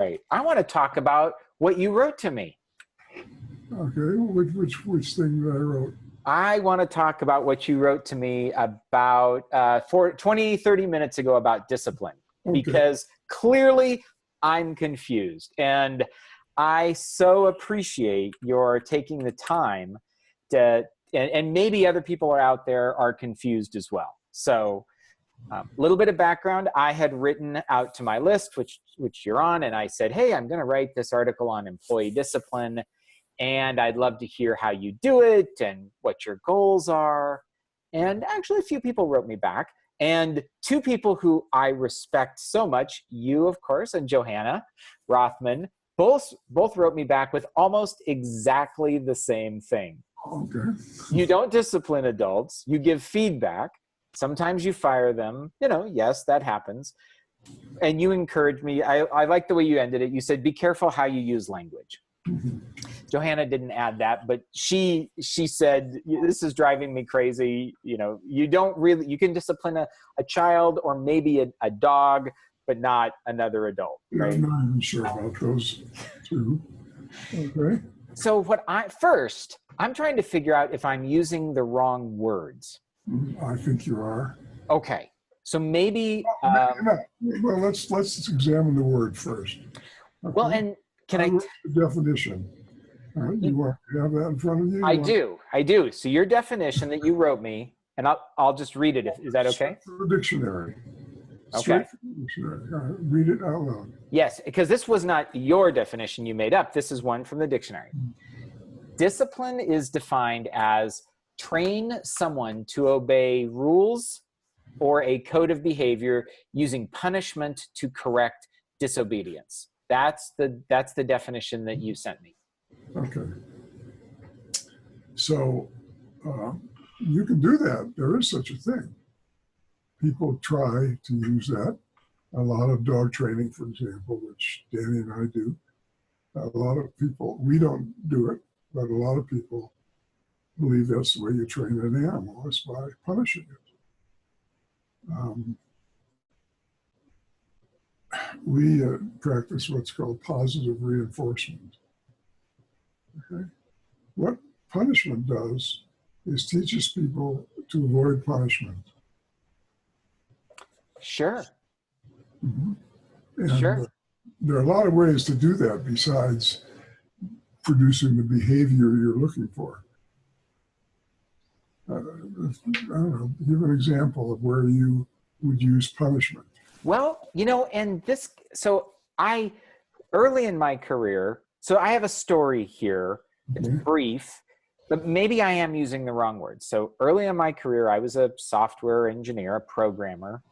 Right. I want to talk about what you wrote to me. Okay, which thing that I wrote? I want to talk about what you wrote to me about 30 minutes ago about discipline, because clearly I'm confused. And I so appreciate your taking the time to, and maybe other people are out there are confused as well. So a little bit of background. I had written out to my list, which you're on, and I said, hey, I'm going to write this article on employee discipline, and I'd love to hear how you do it and what your goals are. And actually a few people wrote me back, and two people who I respect so much, you, of course, and Johanna Rothman, both wrote me back with almost exactly the same thing. Okay. You don't discipline adults, you give feedback. Sometimes you fire them, yes, that happens. And you encouraged me. I like the way you ended it. You said, be careful how you use language. Mm-hmm. Johanna didn't add that, but she said, this is driving me crazy. You don't really, you can discipline a child or maybe a dog, but not another adult. Yeah, right? I'm not even sure about those two. Okay. So I'm trying to figure out if I'm using the wrong words. I think you are. Okay. So maybe. Well, let's examine the word first. Okay? Well, and can I? The definition. You want to have that in front of you? I do. So your definition that you wrote me, and I'll just read it. Is that okay? Straight from the dictionary. Okay. Straight from the dictionary. Read it out loud. Yes, because this was not your definition you made up. This is one from the dictionary. Discipline is defined as train someone to obey rules or a code of behavior using punishment to correct disobedience. That's the definition that you sent me. Okay. So you can do that. There is such a thing. People try to use that. A lot of dog training, for example, which Danny and I do. A lot of people, we don't do it, but a lot of people believe that's the way you train an animal, is by punishing it. We practice what's called positive reinforcement. Okay? What punishment does is teaches people to avoid punishment. Sure. Mm-hmm. And sure. There are a lot of ways to do that besides producing the behavior you're looking for. I don't know, give an example of where you would use punishment. Well, and this, so early in my career, so I have a story here. It's brief, but maybe I am using the wrong word. So early in my career, I was a software engineer, a programmer,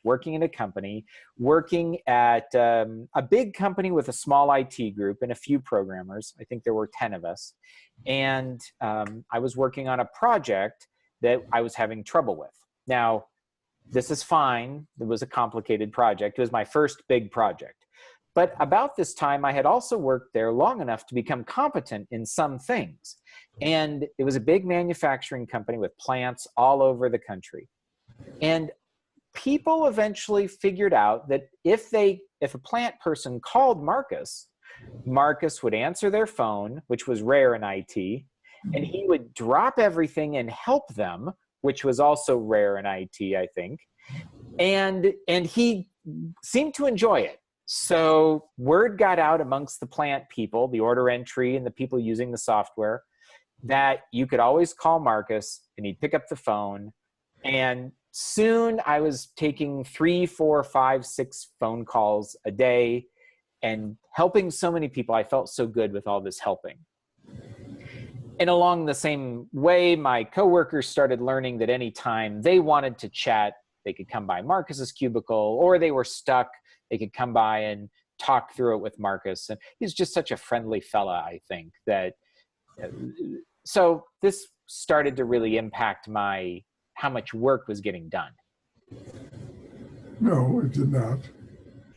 working in a company, working at a big company with a small IT group and a few programmers. I think there were 10 of us. And I was working on a project that I was having trouble with. Now, this is fine. It was a complicated project. It was my first big project. But about this time, I had also worked there long enough to become competent in some things. And it was a big manufacturing company with plants all over the country. And people eventually figured out that if a plant person called Marcus would answer their phone, which was rare in IT, and he would drop everything and help them, which was also rare in IT, I think. And he seemed to enjoy it. So word got out amongst the plant people, the order entry and the people using the software, that you could always call Marcus and he'd pick up the phone. And soon I was taking 3, 4, 5, 6 phone calls a day and helping so many people. I felt so good with all this helping. And along the same way, my coworkers started learning that anytime they wanted to chat, they could come by Marcus's cubicle, or they were stuck, they could come by and talk through it with Marcus. And he's just such a friendly fella, I think, that so this started to really impact how much work was getting done. No, it did not.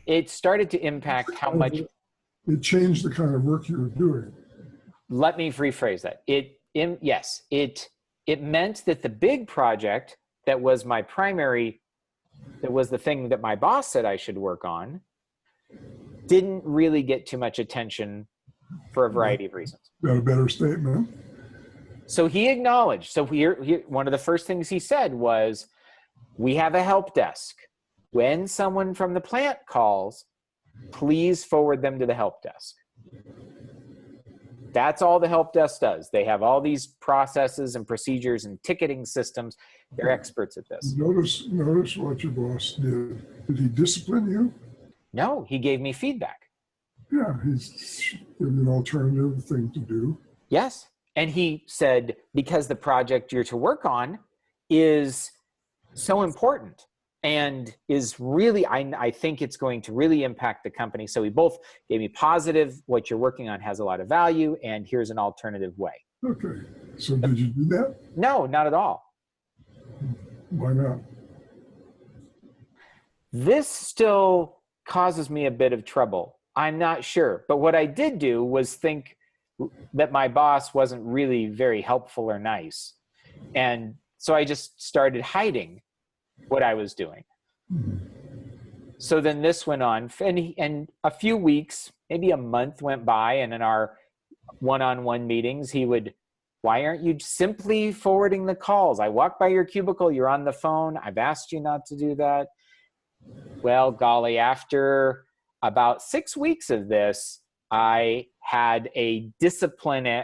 It started to impact how much. It changed the kind of work you were doing. Let me rephrase that. Yes, it meant that the big project that was my primary, that was the thing that my boss said I should work on, didn't really get too much attention for a variety of reasons. Is that a better statement? So he acknowledged. So one of the first things he said was, we have a help desk. When someone from the plant calls, please forward them to the help desk. That's all the help desk does. They have all these processes and procedures and ticketing systems. They're experts at this. Notice what your boss did. Did he discipline you? No, he gave me feedback. Yeah, he's given an alternative thing to do. Yes. And he said, because the project you're to work on is so important and is really, I think it's going to really impact the company. So we both gave me positive, what you're working on has a lot of value, and here's an alternative way. Okay. So did you do that? No, not at all. Why not? This still causes me a bit of trouble. I'm not sure. But what I did do was think that my boss wasn't really very helpful or nice. And so I just started hiding what I was doing. So then this went on, and a few weeks, maybe a month went by, and in our one-on-one meetings, he would, why aren't you simply forwarding the calls? I walk by your cubicle, you're on the phone. I've asked you not to do that. Well, golly, after about 6 weeks of this, I had a discipline,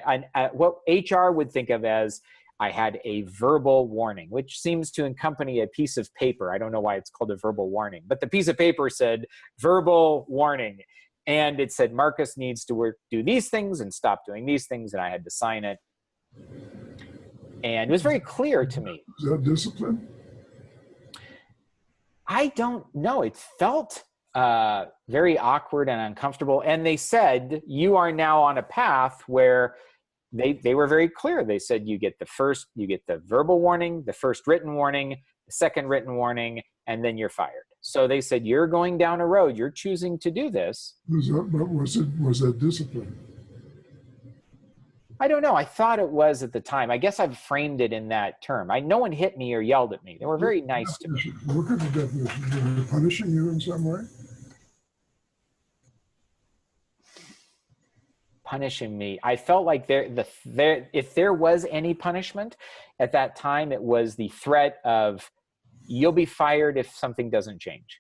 what HR would think of as, I had a verbal warning, which seems to accompany a piece of paper. I don't know why it's called a verbal warning, but the piece of paper said verbal warning. And it said, Marcus needs to do these things and stop doing these things. And I had to sign it. And it was very clear to me. Is that discipline? I don't know. It felt very awkward and uncomfortable. And they said, you are now on a path where they were very clear. They said, you get the verbal warning, the first written warning, the second written warning, and then you're fired. So they said, you're going down a road. You're choosing to do this. Was that discipline? I don't know. I thought it was at the time. I guess I've framed it in that term. No one hit me or yelled at me. They were very nice to me. Look at the definition. Were they punishing you in some way? Punishing me. I felt like if there was any punishment at that time, it was the threat of, you'll be fired if something doesn't change,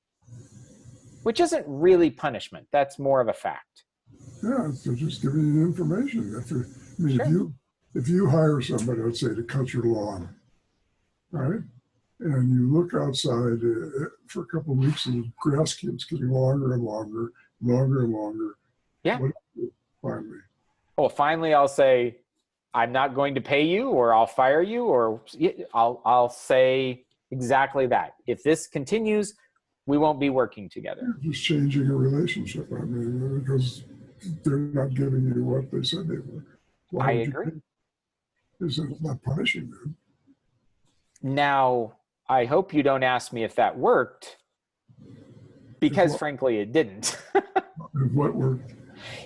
which isn't really punishment. That's more of a fact. Yeah, they're just giving you information. Sure. If you hire somebody, let's say, to cut your lawn, right? And you look outside for a couple of weeks and the grass keeps getting longer and longer, longer and longer. Yeah. What do you do finally? Well, finally I'll say, I'm not going to pay you, or I'll fire you, or I'll say exactly that. If this continues, we won't be working together. You're just changing a relationship. I mean, because they're not giving you what they said they were. I agree. It's not punishing them. Now, I hope you don't ask me if that worked, because frankly, it didn't. What worked?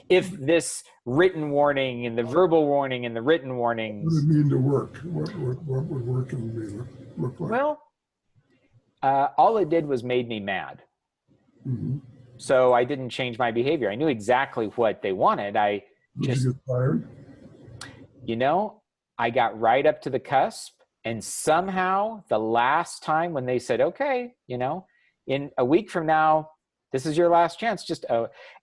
If this written warning and the verbal warning and the written warnings. What does it mean to work? What would work in me look like? Well, all it did was made me mad. Mm-hmm. So I didn't change my behavior. I knew exactly what they wanted. Did you get fired? I got right up to the cusp, and somehow the last time when they said, okay, in a week from now, this is your last chance.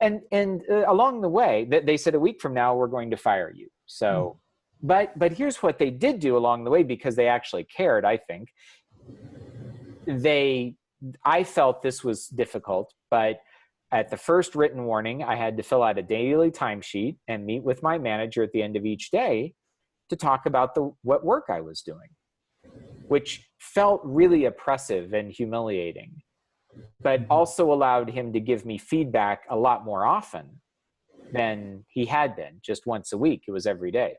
And along the way, they said a week from now, we're going to fire you. So, but here's what they did do along the way, because they actually cared, I think. I felt this was difficult, but at the first written warning, I had to fill out a daily timesheet and meet with my manager at the end of each day to talk about what work I was doing, which felt really oppressive and humiliating, but also allowed him to give me feedback a lot more often than he had been, just once a week. It was every day.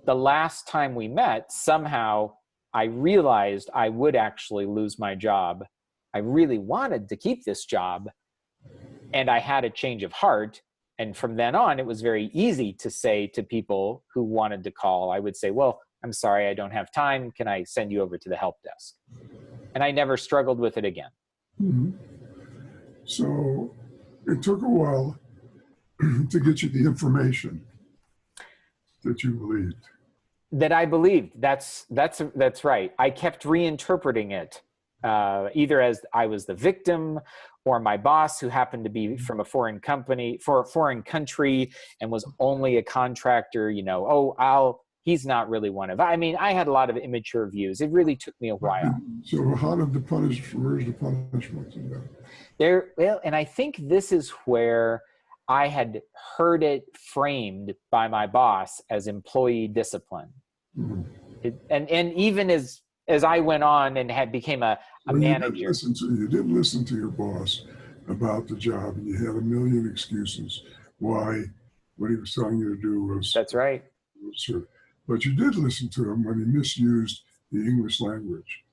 The last time we met, somehow I realized I would actually lose my job. I really wanted to keep this job, and I had a change of heart. And from then on, it was very easy to say to people who wanted to call, I would say, well, I'm sorry, I don't have time. Can I send you over to the help desk? And I never struggled with it again. Mm-hmm. So it took a while to get you the information that you believed. That I believed. That's right. I kept reinterpreting it, either as I was the victim, or my boss, who happened to be from a foreign country and was only a contractor. You know, he's not really one of. I mean, I had a lot of immature views. It really took me a while. So where's the punishment in that? Well, and I think this is where I had heard it framed by my boss as employee discipline. Mm-hmm. And even as I went on and became a manager. You didn't listen to your boss about the job, and you had a million excuses why what he was telling you to do was. That's right. But you did listen to him when he misused the English language,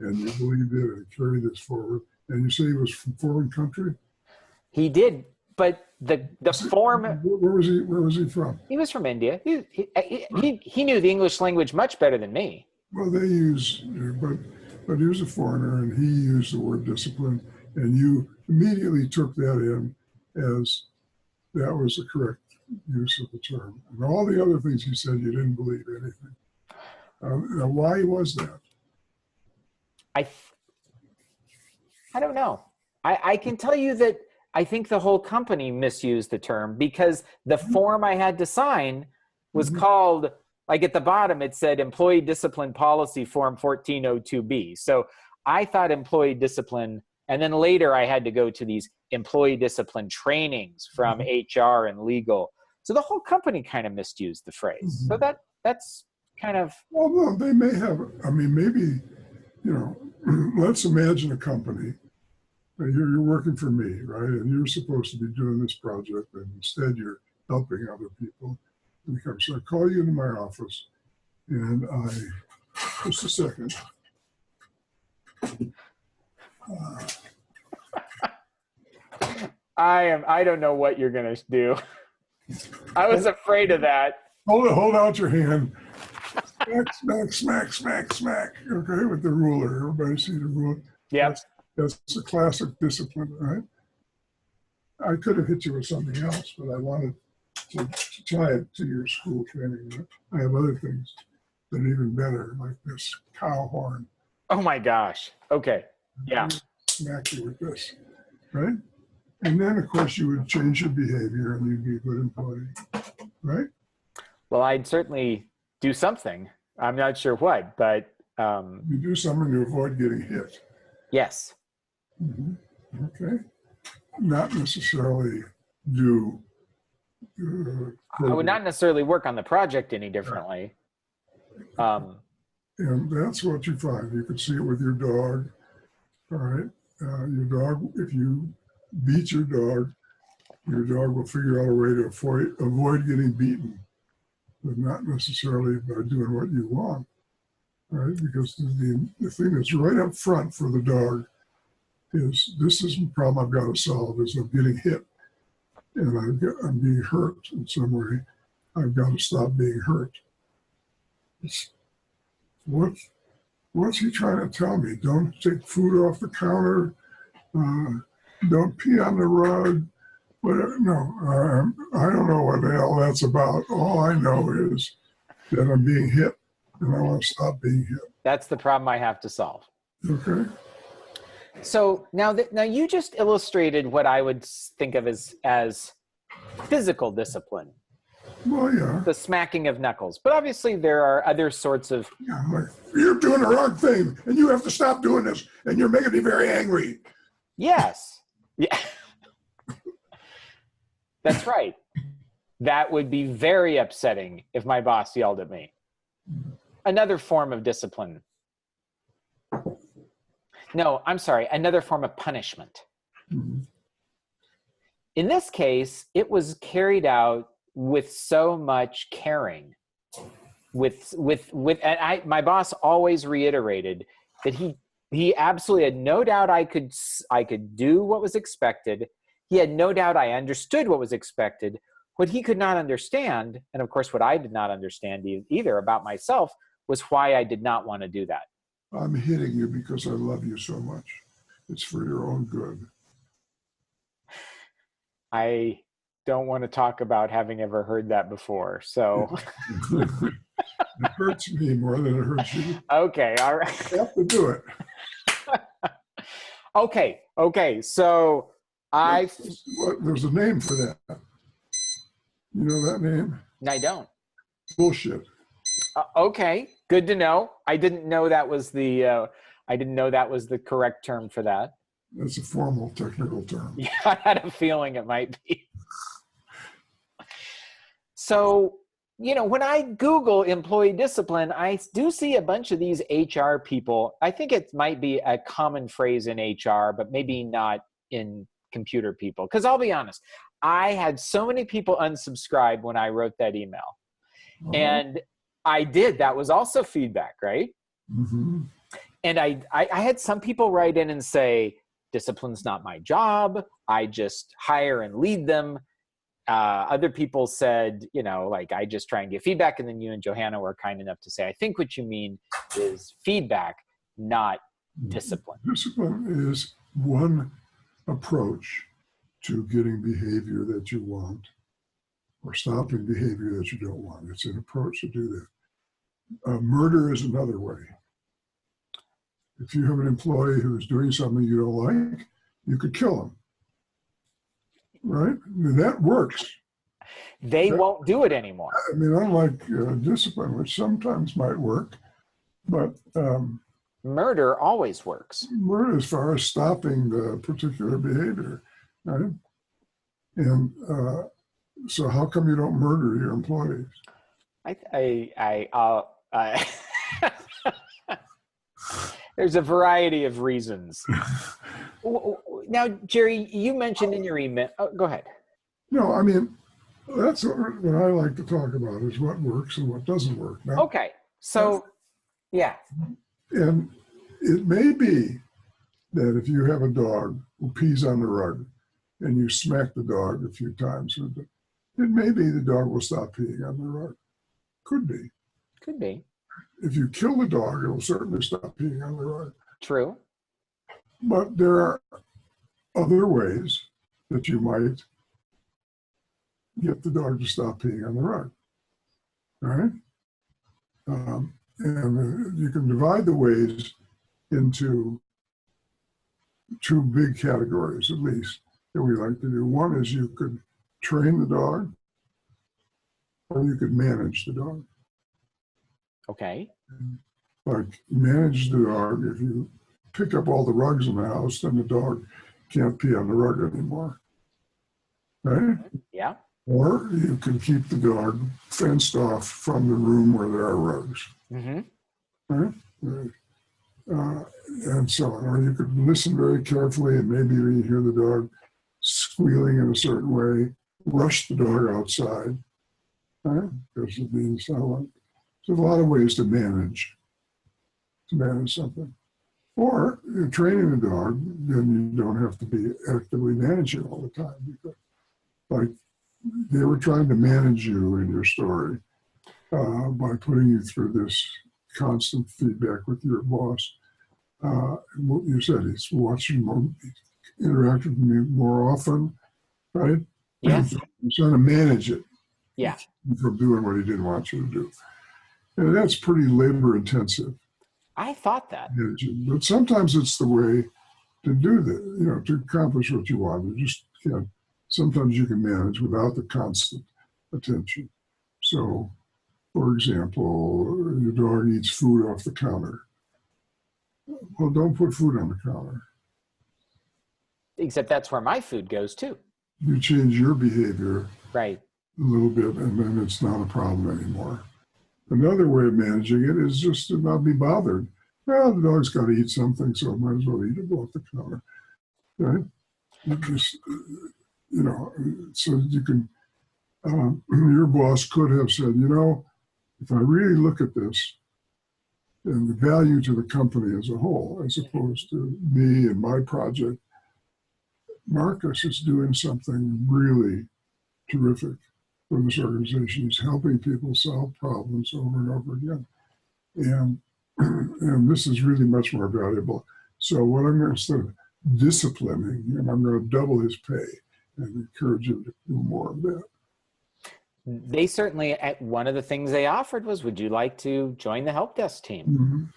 and you believed it and carried this forward. And you say he was from foreign country? He did, but the form. Where was he from? He was from India. He knew the English language much better than me. Well, but he was a foreigner, and he used the word discipline, and you immediately took that in as that was the correct use of the term. And all the other things he said, you didn't believe anything. Now, why was that? I don't know. I can tell you that I think the whole company misused the term, because the form I had to sign was called, like at the bottom, it said Employee Discipline Policy Form 1402B. So I thought employee discipline, and then later I had to go to these employee discipline trainings from HR and legal. So the whole company kind of misused the phrase. So that's kind of. Well, no, they may have, I mean, maybe, you know, let's imagine a company. You're working for me, right? And you're supposed to be doing this project, and instead you're helping other people. So I call you into my office, and just a second. I don't know what you're going to do. I was afraid of that. Hold out your hand. Smack. Okay, with the ruler. Everybody see the ruler? Yep. That's a classic discipline, right? I could have hit you with something else, but I wanted to tie it to your school training. Right? I have other things that are even better, like this cow horn. Oh my gosh. Okay. Yeah. Smack you with this, right? And then, of course, you would change your behavior and you'd be a good employee, right? Well, I'd certainly do something. I'm not sure what, but. You do something to avoid getting hit. Yes. Mm-hmm. Okay. Not necessarily do. I would not necessarily work on the project any differently. And that's what you find. You can see it with your dog. All right. Your dog, if you beat your dog will figure out a way to avoid getting beaten, but not necessarily by doing what you want. Right? Because the thing that's right up front for the dog is, this is the problem I've got to solve, is I'm getting hit and I'm being hurt in some way. I've got to stop being hurt. What's he trying to tell me? Don't take food off the counter. Don't pee on the rug. No, I don't know what the hell that's about. All I know is that I'm being hit and I want to stop being hit. That's the problem I have to solve. Okay. So now you just illustrated what I would think of as physical discipline. Well, yeah. The smacking of knuckles. But obviously there are other sorts of. Yeah, like, you're doing the wrong thing and you have to stop doing this and you're making me very angry. Yes. Yeah. That's right. That would be very upsetting if my boss yelled at me. Another form of discipline. No, I'm sorry. Another form of punishment. Mm-hmm. In this case, it was carried out with so much caring. My boss always reiterated that he absolutely had no doubt I could do what was expected. He had no doubt I understood what was expected. What he could not understand, and of course what I did not understand either about myself, was why I did not want to do that. I'm hitting you because I love you so much. It's for your own good. I don't want to talk about having ever heard that before. So, It hurts me more than it hurts you. okay, all right. You have to do it. Okay. So There's a name for that. You know that name? I don't. Bullshit. Okay, good to know. I didn't know that was the correct term for that. That's a formal technical term. Yeah, I had a feeling it might be. So, when I Google employee discipline, I do see a bunch of these HR people. I think it might be a common phrase in HR, but maybe not in computer people. Because I'll be honest, I had so many people unsubscribe when I wrote that email. And I did. That was also feedback, right? Mm-hmm. And I had some people write in and say, discipline's not my job. I just hire and lead them. Other people said, I just try and give feedback. And then you and Johanna were kind enough to say, I think what you mean is feedback, not discipline. Discipline is one approach to getting behavior that you want or stopping behavior that you don't want. It's an approach to do that. Murder is another way. If you have an employee who's doing something you don't like, you could kill him. Right? And that works. They won't do it anymore. I mean, unlike discipline, which sometimes might work, but murder always works. Murder as far as stopping the particular behavior, right? And so how come you don't murder your employees? There's a variety of reasons. Now, Jerry, you mentioned in your email. Oh, go ahead. No, I mean, that's what I like to talk about is what works and what doesn't work. Now, okay. So, yeah. And it may be that if you have a dog who pees on the rug and you smack the dog a few times with it, it may be the dog will stop peeing on the rug. Could be. Could be. If you kill the dog, it will certainly stop peeing on the rug. True. But there are other ways that you might get the dog to stop peeing on the rug. All right? And you can divide the ways into two big categories, at least, that we like to do. One is you could train the dog, or you could manage the dog. Okay. Like manage the dog. If you pick up all the rugs in the house, then the dog can't pee on the rug anymore. Right? Yeah. Or you can keep the dog fenced off from the room where there are rugs. Mm-hmm. Right? And so on. Or you could listen very carefully and maybe when you hear the dog squealing in a certain way, rush the dog outside. Right? Because it means there's a lot of ways to manage something. Or you're training the dog, then you don't have to be actively managing all the time. Because, like they were trying to manage you in your story by putting you through this constant feedback with your boss. What you said, he's watching more, interact with me more often, right? Yes. He's trying to manage it. Yeah. From doing what he didn't want you to do. And that's pretty labor intensive. I thought that. But sometimes it's the way to do that, to accomplish what you want. You just can't. Sometimes you can manage without the constant attention. So, for example, your dog eats food off the counter. Well, don't put food on the counter. Except that's where my food goes too. You change your behavior right a little bit, and then it's not a problem anymore. Another way of managing it is just to not be bothered. Well, the dog's got to eat something, so might as well eat it off the counter. Right? You just, so you can, your boss could have said, if I really look at this and the value to the company as a whole, as opposed to me and my project, Marcus is doing something really terrific for this organization. He's helping people solve problems over and over again. And this is really much more valuable. So what I'm going to, instead of disciplining, and I'm going to double his pay, and encourage them to do more of that. They certainly, one of the things they offered was, would you like to join the help desk team?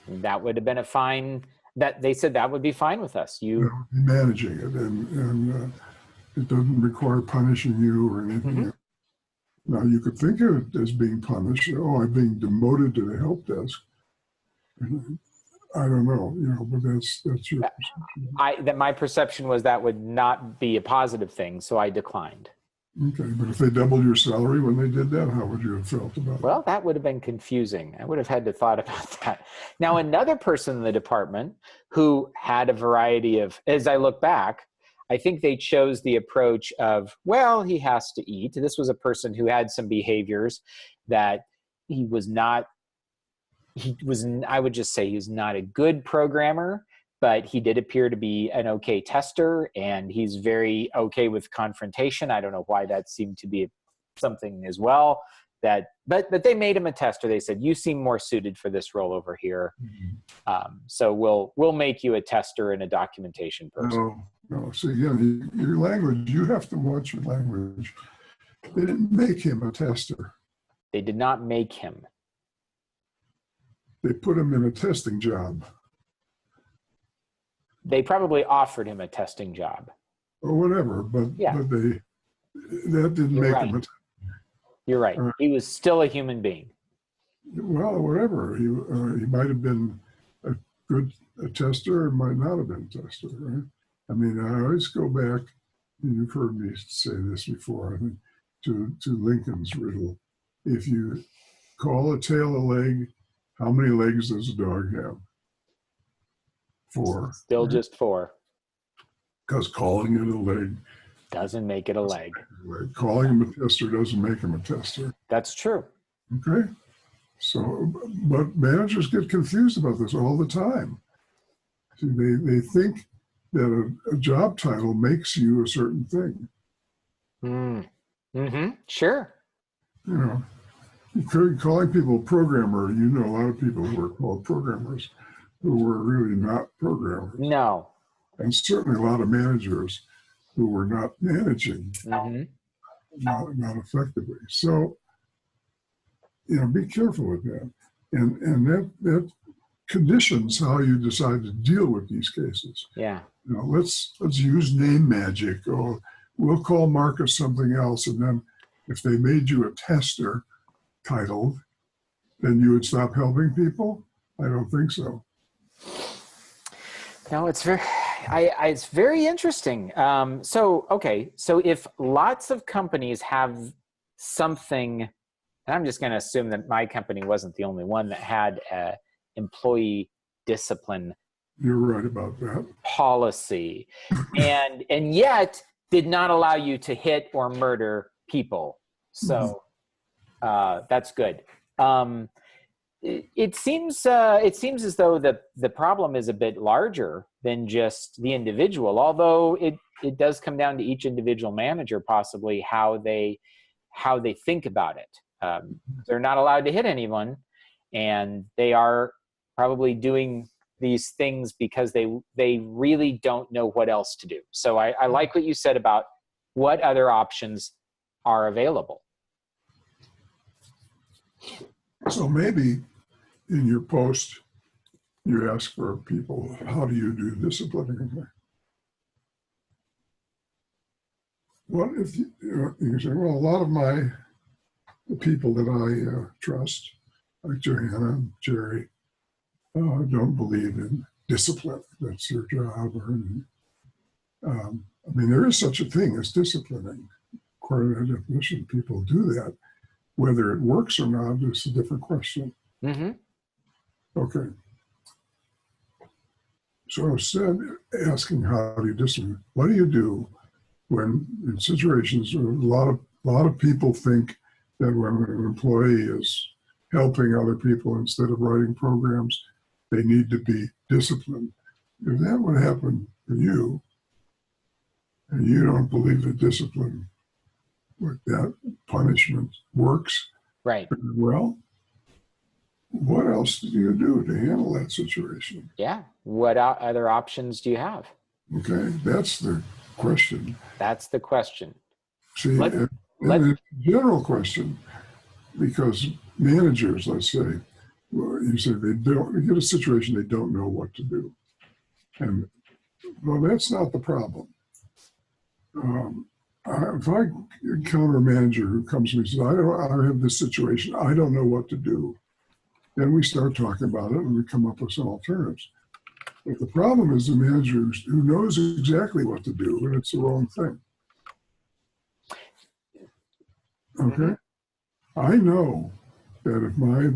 That would have been a fine, that they said that would be fine with us. Managing it, and it doesn't require punishing you or anything. Now, you could think of it as being punished. Oh, I'm being demoted to the help desk. I don't know, but that's your perception. My perception was that would not be a positive thing, so I declined. Okay, but if they doubled your salary when they did that, how would you have felt about it? Well, that would have been confusing. I would have had to thought about that. Now, another person in the department who had a variety of, as I look back, I think they chose the approach of, well, he has to eat. This was a person who had some behaviors that I would just say he's not a good programmer, but he did appear to be an okay tester, and he's very okay with confrontation. I don't know why that seemed to be something as well. But they made him a tester. They said, you seem more suited for this role over here. So we'll make you a tester and a documentation person. No. See, again, your language, you have to watch your language. They didn't make him a tester. They did not make him. They put him in a testing job. They probably offered him a testing job. Or whatever, but that didn't make him a tester. You're right. He was still a human being. Well, whatever. He might have been a good tester, or might not have been a tester, right? I mean, I always go back, and you've heard me say this before, I think, to Lincoln's riddle. If you call a tail a leg, how many legs does a dog have? 4. Still just 4. Because calling it a leg doesn't make it a leg. Calling him a tester doesn't make him a tester. That's true. Okay. So, but managers get confused about this all the time. See, they think that a job title makes you a certain thing. Sure. Calling people a programmer, a lot of people who are called programmers who were really not programmers. No. And certainly a lot of managers who were not managing, not effectively. So, be careful with that. And that conditions how you decide to deal with these cases. Yeah. Let's use name magic, or we'll call Marcus something else, and then if they made you a tester titled, then you would stop helping people? I don't think so. No, it's very interesting. So if lots of companies have something, and I'm just going to assume that my company wasn't the only one that had employee discipline. You're right about that. Policy, and yet did not allow you to hit or murder people. So that's good. It seems as though the problem is a bit larger than just the individual, although it does come down to each individual manager, possibly how they think about it. They're not allowed to hit anyone, and they are probably doing these things because they really don't know what else to do. So I like what you said about what other options are available. So maybe in your post, you ask for people, how do you do disciplining? What if you say, well, a lot of the people that I trust, like Johanna and Jerry, don't believe in discipline. That's their job. There is such a thing as disciplining. According to the definition, people do that. Whether it works or not is a different question. Okay. So instead asking how do you discipline, what do you do when in situations where a lot of people think that when an employee is helping other people instead of writing programs, they need to be disciplined. If that would happen to you, and you don't believe that discipline, like that punishment works, right? Well, what else do you do to handle that situation? Yeah. What other options do you have? Okay, that's the question. That's the question. See, Let, and let, it's a general question, because managers, let's say, well, you say they don't, you get a situation they don't know what to do. And well, that's not the problem. If I encounter a manager who comes to me and says, I have this situation, I don't know what to do, then we start talking about it and we come up with some alternatives. But the problem is the manager who knows exactly what to do, and it's the wrong thing. Okay? I know that if my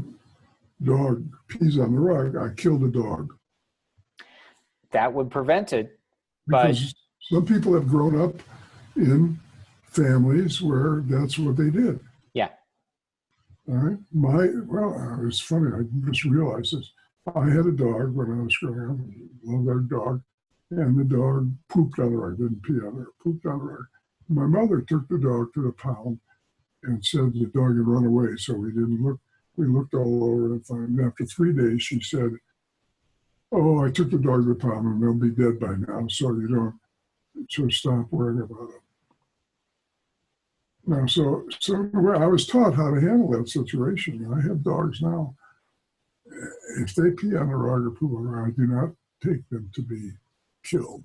dog pees on the rug, I kill the dog. that would prevent it. Because some people have grown up in families where that's what they did. Yeah. All right. Well, it's funny. I just realized this. I had a dog when I was growing up. I loved our dog. And the dog pooped on the rug, didn't pee on her, pooped on the rug. My mother took the dog to the pound and said the dog had run away. So we didn't look. We looked all over and found. After 3 days, she said, "Oh, I took the dog to the pound and they'll be dead by now. So you don't. So stop worrying about it." Now, so I was taught how to handle that situation. I have dogs now. If they pee on the rug or poop on the rug, I do not take them to be killed.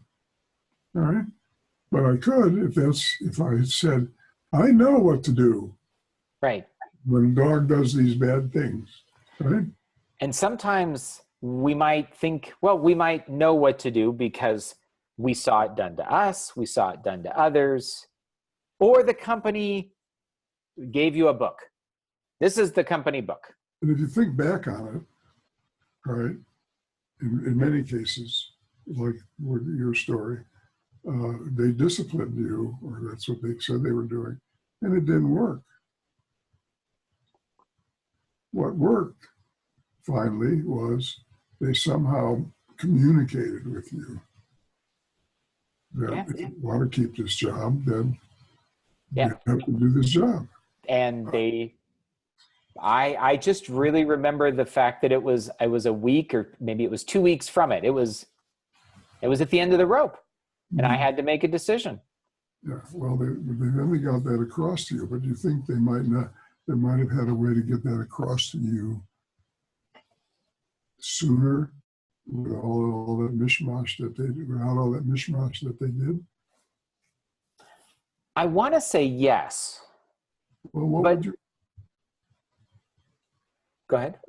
All right, but I could if I had said, I know what to do. Right. When a dog does these bad things, right? And sometimes we might think, well, we might know what to do because we saw it done to us, we saw it done to others, or the company gave you a book. This is the company book. And if you think back on it, right, in many cases, like with your story, they disciplined you, or that's what they said they were doing, and it didn't work. What worked, finally, was they somehow communicated with you that if you want to keep this job, then you have to do this job. And I just really remember the fact that it was a week, or maybe it was 2 weeks from it. It was at the end of the rope, and I had to make a decision. Yeah, well, they only got that across to you, but you think they might not? They might have had a way to get that across to you sooner, with all that mishmash that they did, without all that mishmash that they did? I want to say yes. Well, would you? Go ahead.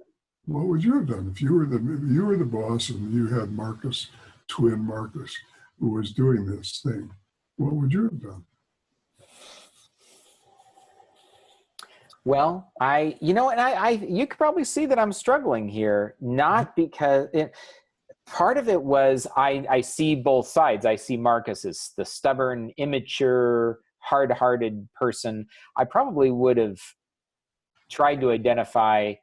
What would you have done if you were the boss and you had Marcus, twin Marcus, who was doing this thing? What would you have done? Well, you could probably see that I'm struggling here, not because part of it was I see both sides. I see Marcus as the stubborn, immature, hard-hearted person. I probably would have tried to identify,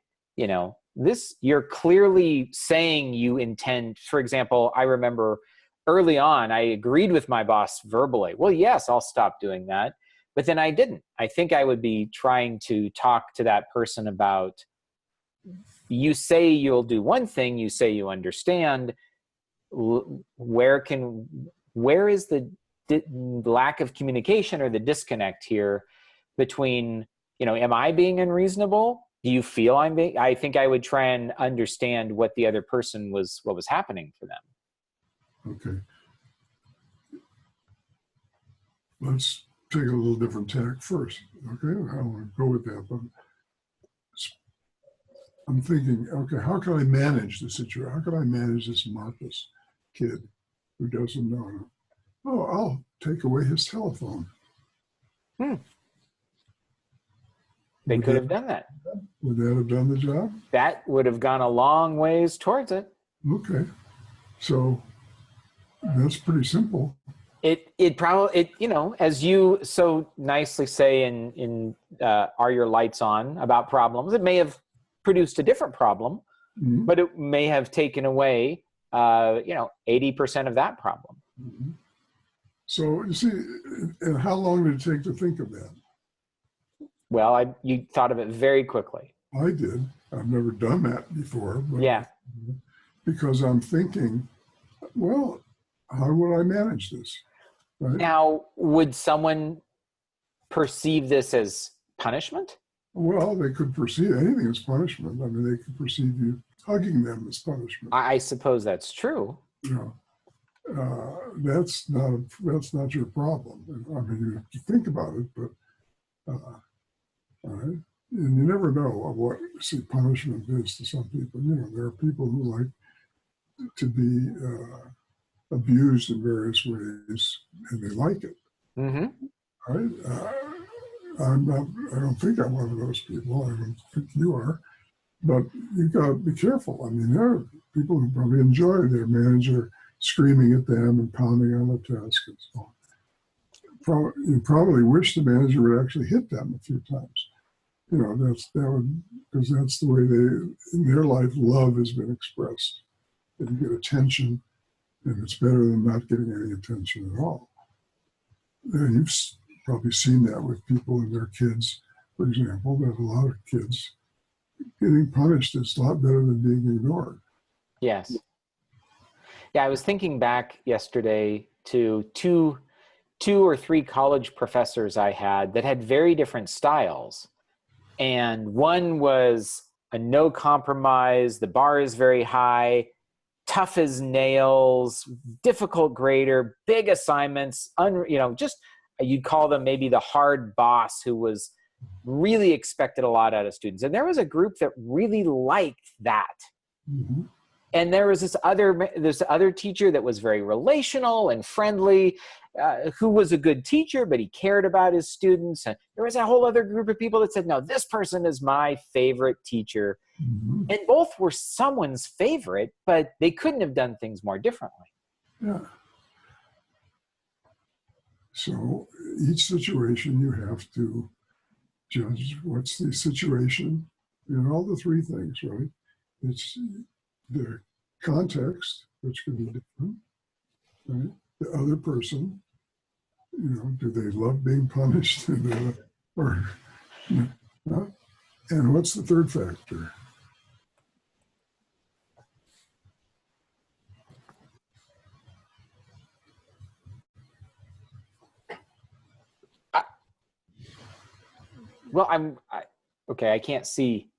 this, you're clearly saying you intend, for example, I remember early on, I agreed with my boss verbally. Well, yes, I'll stop doing that. But then I didn't. I think I would be trying to talk to that person about, you say you'll do one thing, you say you understand. Where is the lack of communication or the disconnect here between, am I being unreasonable? Do you feel I'm being? I think I would try and understand what the other person what was happening for them. Okay. Let's take a little different tack first. Okay, I want to go with that, but I'm thinking, okay, how can I manage the situation? How can I manage this Marcus kid who doesn't know him? Oh, I'll take away his telephone. They could have done that. Would that have done the job? That would have gone a long ways towards it. Okay, so that's pretty simple. It probably, as you so nicely say in Are Your Lights On about problems, it may have produced a different problem, but it may have taken away 80% of that problem. So you see, and how long did it take to think of that? Well, you thought of it very quickly. I did. I've never done that before. But yeah. Because I'm thinking, well, how would I manage this? right? Now, would someone perceive this as punishment? Well, they could perceive anything as punishment. I mean, they could perceive you hugging them as punishment. I suppose that's true. You know, that's not your problem. I mean, you think about it, but all right? And you never know what punishment is to some people. You know, there are people who like to be abused in various ways, and they like it. Mm-hmm. Right? I'm not. I don't think I'm one of those people. I don't think you are. But you got to be careful. I mean, there are people who probably enjoy their manager screaming at them and pounding on the desk and so on. You probably wish the manager would actually hit them a few times. You know, because that's the way in their life, love has been expressed. That you get attention, and it's better than not getting any attention at all. And you've probably seen that with people and their kids, for example, that a lot of kids getting punished is a lot better than being ignored. Yes. Yeah, I was thinking back yesterday to two or three college professors I had that had very different styles. And one was a no compromise, the bar is very high, tough as nails, difficult grader, big assignments, just you'd call them maybe the hard boss who was really expected a lot out of students. And there was a group that really liked that. Mm-hmm. And there was this other teacher that was very relational and friendly, who was a good teacher, but he cared about his students. And there was a whole other group of people that said, no, this person is my favorite teacher. Mm-hmm. And both were someone's favorite, but they couldn't have done things more differently. Yeah. So each situation you have to judge what's the situation in all the three things, right? It's the context, which can be different, right? The other person, do they love being punished? And what's the third factor? Well, okay, I can't see.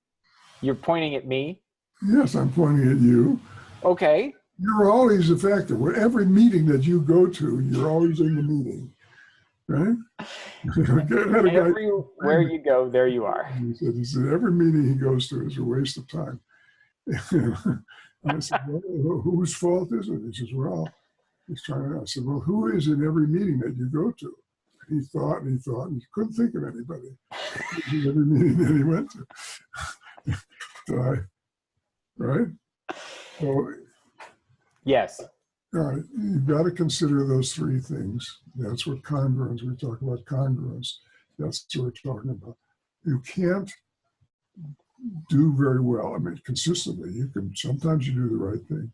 You're pointing at me? Yes, I'm pointing at you. Okay. You're always a factor. Every meeting that you go to, you're always in the meeting, right? Everywhere you go, there you are. He said, every meeting he goes to is a waste of time. I said, well, whose fault is it? He says, well, he's trying to. I said, well, who is in every meeting that you go to? He thought, and he couldn't think of anybody in every meeting that he went to. Right? So, yes. All right, you've got to consider those three things. That's what congruence, we talk about congruence. That's what we're talking about. You can't do very well. I mean, consistently, sometimes you do the right thing,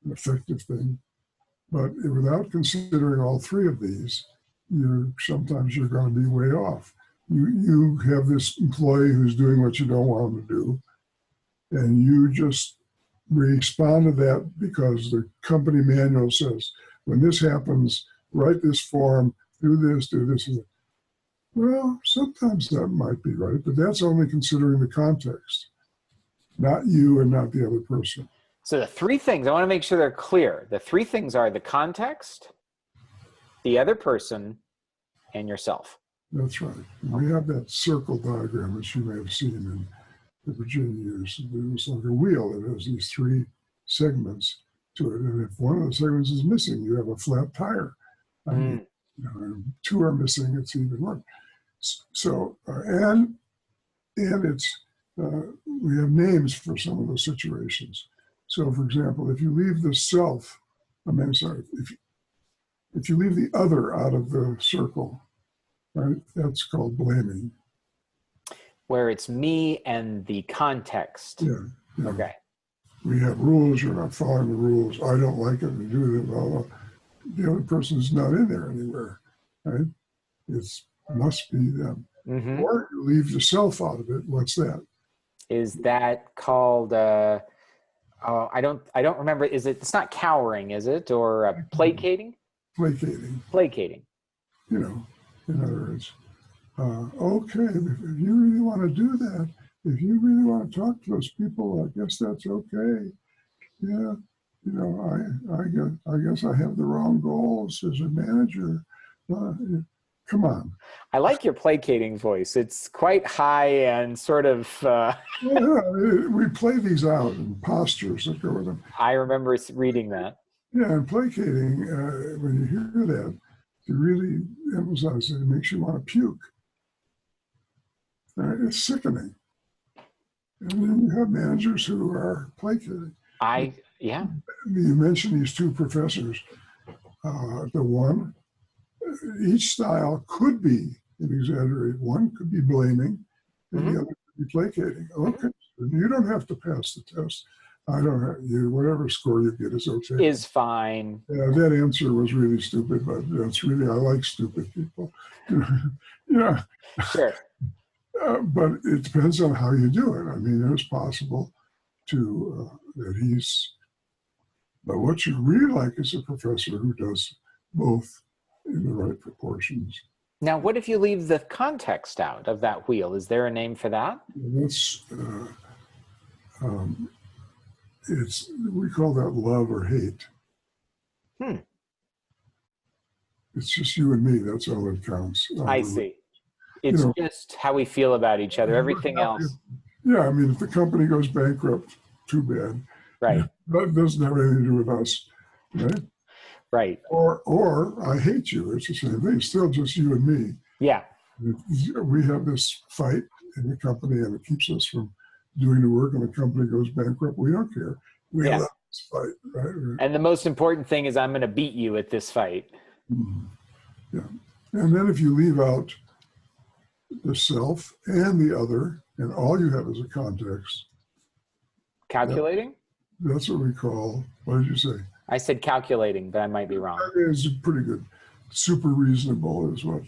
an effective thing, but without considering all three of these, sometimes you're going to be way off. You have this employee who's doing what you don't want him to do, and you just respond to that because the company manual says, when this happens, write this form, do this. Well, sometimes that might be right, but that's only considering the context, not you and not the other person. So the three things, I want to make sure they're clear. The three things are the context, the other person, and yourself. That's right. We have that circle diagram, which you may have seen in the Virginia years. It's like a wheel that has these three segments to it. And if one of the segments is missing, you have a flat tire. I mean, two are missing, it's even worse. So, and it's, we have names for some of those situations. So, for example, if you leave the self, if you leave the other out of the circle, right, that's called blaming. Where it's me and the context. Yeah. Okay. We have rules, you're not following the rules. I don't like it, we do it, blah, blah. The other person's not in there anywhere, right? It must be them. Mm-hmm. Or you leave the self out of it. What's that? Is that called, I don't remember, it's not cowering, is it? Or placating? Placating, Placating. you know, in other words. Okay, if you really want to do that, if you really want to talk to those people, I guess that's okay. Yeah, you know, I guess I have the wrong goals as a manager. Uh, Come on. I like your placating voice. It's quite high and sort of, Yeah, we play these out in postures that go with them. I remember reading that. Yeah, and placating, when you hear that, to really emphasize it, it makes you want to puke. It's sickening. And then you have managers who are placating. Yeah. You mentioned these two professors. The one, each style could be an exaggerated. One could be blaming, and the other could be placating. Okay, you don't have to pass the test. I don't have you. Whatever score you get is okay. Is fine. Yeah, that answer was really stupid, but that's really I like stupid people. Yeah. Sure. But it depends on how you do it. I mean, it's possible that he's. But what you really like is a professor who does both in the right proportions. Now, what if you leave the context out of that wheel? Is there a name for that? That's we call that love or hate. It's just you and me. That's all that counts. I see. It's just how we feel about each other. Everything else. Yeah, I mean, if the company goes bankrupt, too bad. Right. That doesn't have anything to do with us, right? Right. Or I hate you. It's the same thing. It's still just you and me. Yeah. We have this fight in the company, and it keeps us from doing the work, and the company goes bankrupt. We don't care. We love this fight, right? And the most important thing is I'm going to beat you at this fight. Mm-hmm. Yeah. And then if you leave out the self and the other, and all you have is a context. Calculating? That's what we call, what did you say? I said calculating, but I might be wrong. That is pretty good. Super reasonable is what,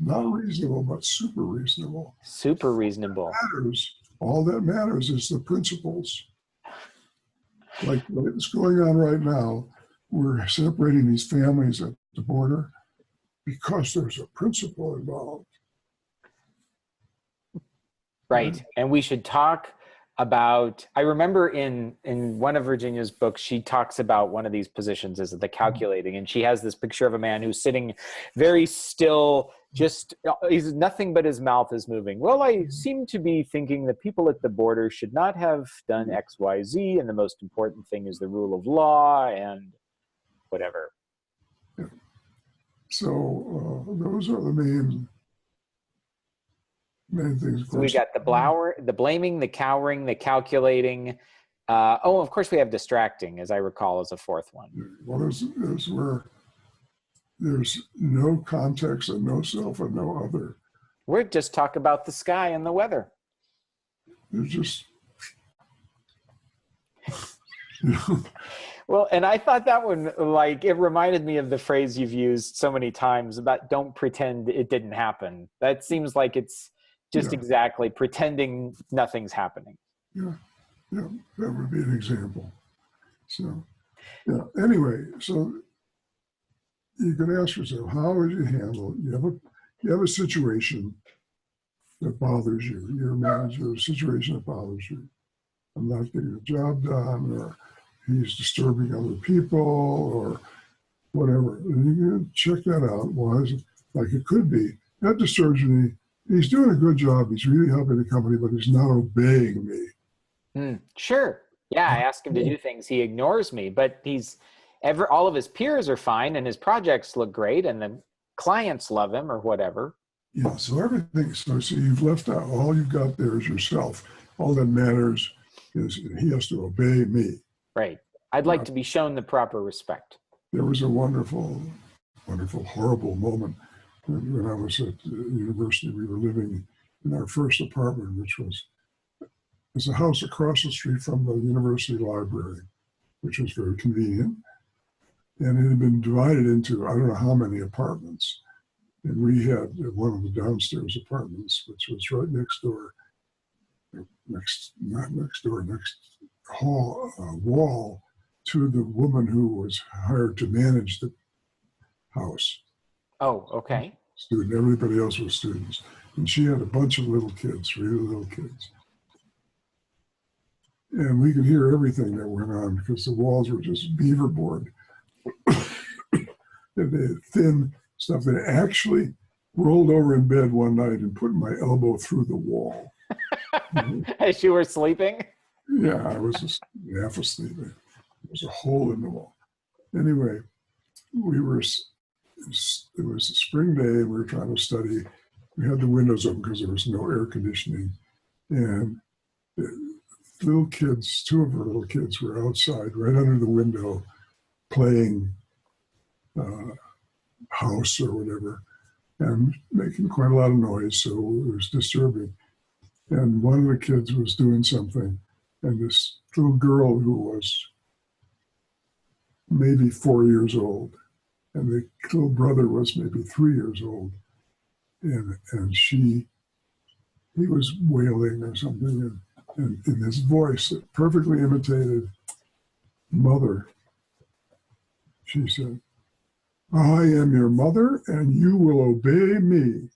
not reasonable, but super reasonable. Super reasonable. All that matters is the principles. Like what's going on right now, we're separating these families at the border because there's a principle involved. Right. And we should talk about, I remember in one of Virginia's books, she talks about one of these positions as the calculating, and she has this picture of a man who's sitting very still, just, he's nothing but his mouth is moving. Well, I seem to be thinking that people at the border should not have done X, Y, Z, and the most important thing is the rule of law and whatever. Yeah. So those are the main things. So we got the blaming, the cowering, the calculating. Of course, we have distracting, as I recall, as a fourth one. Well, there's where there's no context and no self and no other. We're just talk about the sky and the weather. There's just. Well, and I thought that one, like, it reminded me of the phrase you've used so many times about don't pretend it didn't happen. That seems like it's just exactly pretending nothing's happening. Yeah, that would be an example. So, yeah, anyway, so you can ask yourself, how would you handle it? You have a situation that bothers you. You're a manager of a situation that bothers you. I'm not getting the job done, or he's disturbing other people, or whatever. And you can check that out. Why is it like it could be? That disturbs me. He's doing a good job. He's really helping the company, but he's not obeying me. Sure. Yeah, I ask him to do things. He ignores me, but all of his peers are fine, and his projects look great, and the clients love him or whatever. Yeah, so everything. So you've left out, all you've got there is yourself. All that matters is he has to obey me. Right. I'd like to be shown the proper respect. There was a wonderful, horrible moment when I was at the university. We were living in our first apartment, which was a house across the street from the university library, which was very convenient. And it had been divided into, I don't know how many apartments. And we had one of the downstairs apartments, which was right next wall to the woman who was hired to manage house. Oh, okay. Student, everybody else was students. And she had a bunch of little kids, really little kids. And we could hear everything that went on because the walls were just beaver board. They had thin stuff. They actually rolled over in bed one night and put my elbow through the wall. As you were sleeping? Yeah, I was just half asleep. There was a hole in the wall. Anyway, it was a spring day and we were trying to study. We had the windows open because there was no air conditioning. And the little kids, two of our little kids were outside right under the window playing house or whatever and making quite a lot of noise. So it was disturbing. And one of the kids was doing something. And this little girl who was maybe 4 years old, and the little brother was maybe 3 years old, and he was wailing or something, and in his voice that perfectly imitated mother, she said, "I am your mother, and you will obey me."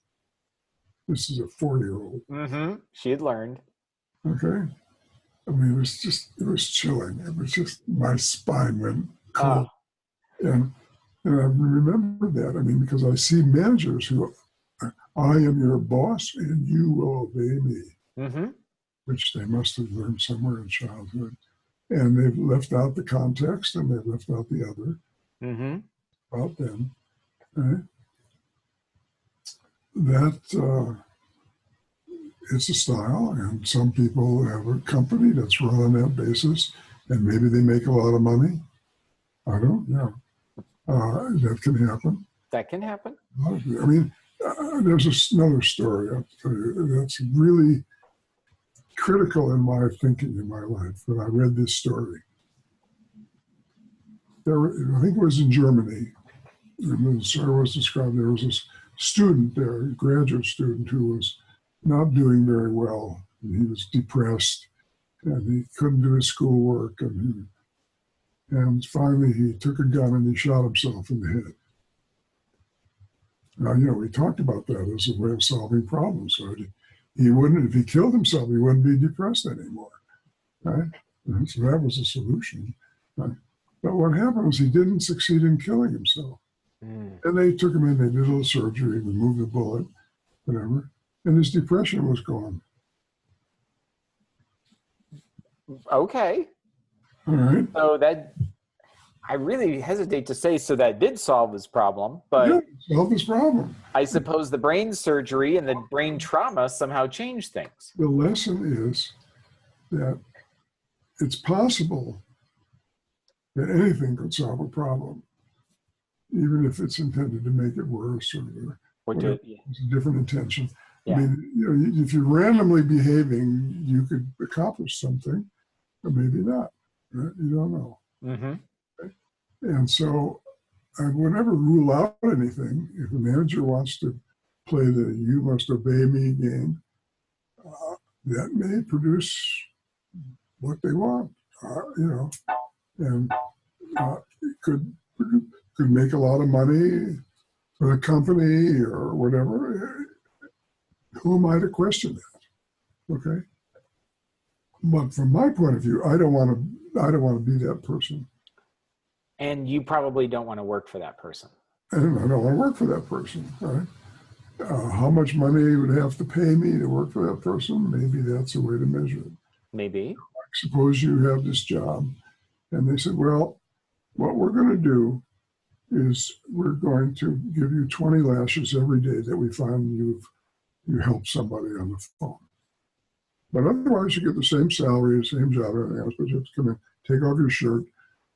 This is a 4-year-old. Mm-hmm. She had learned. Okay. I mean, it was chilling. It was just, my spine went cold. And I remember that. I mean, because I see managers who, "I am your boss and you will obey me," Mm-hmm. which they must have learned somewhere in childhood. And they've left out the context and they've left out the other about them. Right? That it's a style, and some people have a company that's run on that basis, and maybe they make a lot of money. I don't know. That can happen. That can happen. I mean, there's another story I'll tell you that's really critical in my thinking in my life. When I read this story, I think it was in Germany, and the story was described. There was this student there, a graduate student, who was not doing very well. And he was depressed, and he couldn't do his schoolwork, and finally he took a gun and he shot himself in the head. Now, we talked about that as a way of solving problems. So he wouldn't, if he killed himself, he wouldn't be depressed anymore, right? And so that was a solution, right? But what happened was he didn't succeed in killing himself. And they took him in, they did a little surgery, removed the bullet, whatever, and his depression was gone. Okay. All right. So that, I really hesitate to say so that did solve his problem, but yeah, solved his problem. I suppose the brain surgery and the brain trauma somehow changed things. The lesson is that it's possible that anything could solve a problem, even if it's intended to make it worse or it's a different intention. Yeah. I mean, if you're randomly behaving, you could accomplish something, or maybe not. Right? You don't know. Mm-hmm. Right? And so I would never rule out anything. If a manager wants to play the "you must obey me" game, that may produce what they want. And it could make a lot of money for the company or whatever. Who am I to question that? Okay. But from my point of view, I don't want to be that person. And you probably don't want to work for that person. And I don't want to work for that person, right? How much money would have to pay me to work for that person? Maybe that's a way to measure it. Maybe. Suppose you have this job, and they said, well, what we're going to do is we're going to give you 20 lashes every day that we find you help somebody on the phone. But otherwise, you get the same salary, the same job, everything else, but you have to come in, take off your shirt,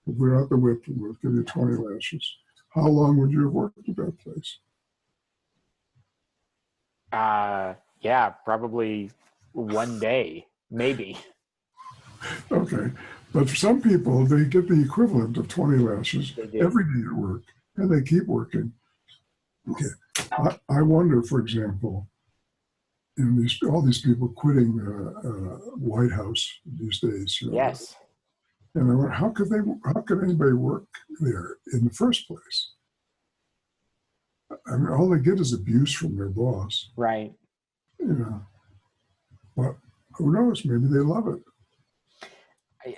we're out the whip, and we'll give you 20 lashes. How long would you have worked at that place? Yeah, probably one day, maybe. Okay. But for some people, they get the equivalent of 20 lashes every day at work, and they keep working. Okay. I wonder, for example, all these people quitting White House these days. Yes. And I wonder, how could anybody work there in the first place? I mean, all they get is abuse from their boss, Right. you know. But who knows? Maybe they love it.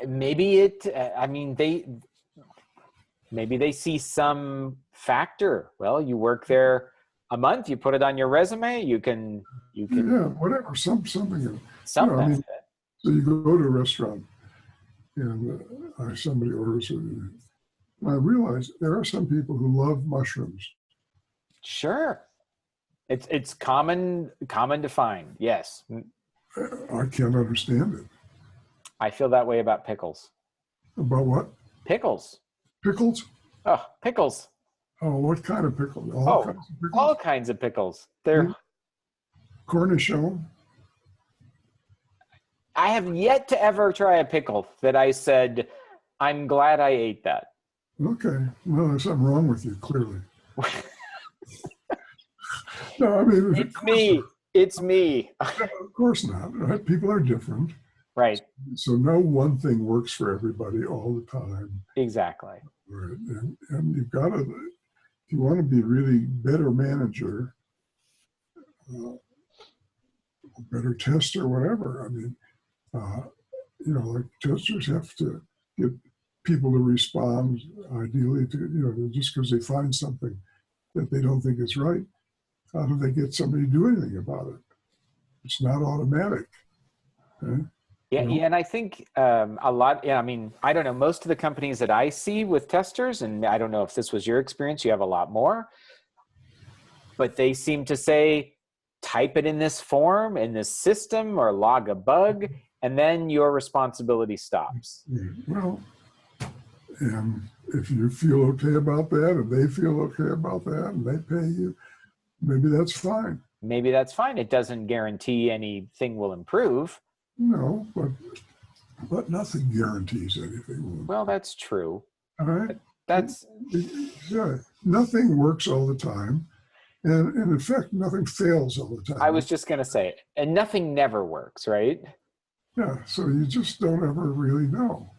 Maybe it, I mean, maybe they see some factor. Well, you work there a month, you put it on your resume, you can Yeah, whatever, something. some I mean, benefit. so you go to a restaurant and somebody orders it. And I realize there are some people who love mushrooms. Sure. It's common to find. Yes. I can't understand it. I feel that way about pickles. About what? Pickles. Pickles? Oh, pickles. Oh, what kind of pickles? All Oh, kinds of pickles? all kinds of pickles. They're Cornichon? I have yet to ever try a pickle that I said, I'm glad I ate that. Okay. Well, there's something wrong with you, clearly. No, I mean, It's me. It's me. Of course not, right? People are different. Right. So no one thing works for everybody all the time. Exactly. Right? And you've got to, if you want to be really better manager, better tester, whatever, I mean, like testers have to get people to respond ideally to, just because they find something that they don't think is right. How do they get somebody to do anything about it? It's not automatic. Okay? Yeah, yeah, and I think a lot, I mean, I don't know, most of the companies that I see with testers, and I don't know if this was your experience, you have a lot more, but they seem to say, type it in this form, in this system, or log a bug, and then your responsibility stops. Well, and if you feel okay about that, and they feel okay about that, and they pay you, maybe that's fine. Maybe that's fine. It doesn't guarantee anything will improve. No, but nothing guarantees anything. Well, that's true. All right. That's nothing works all the time, and in fact, nothing fails all the time. I was just going to say it, and nothing never works, right? Yeah. So you just don't ever really know,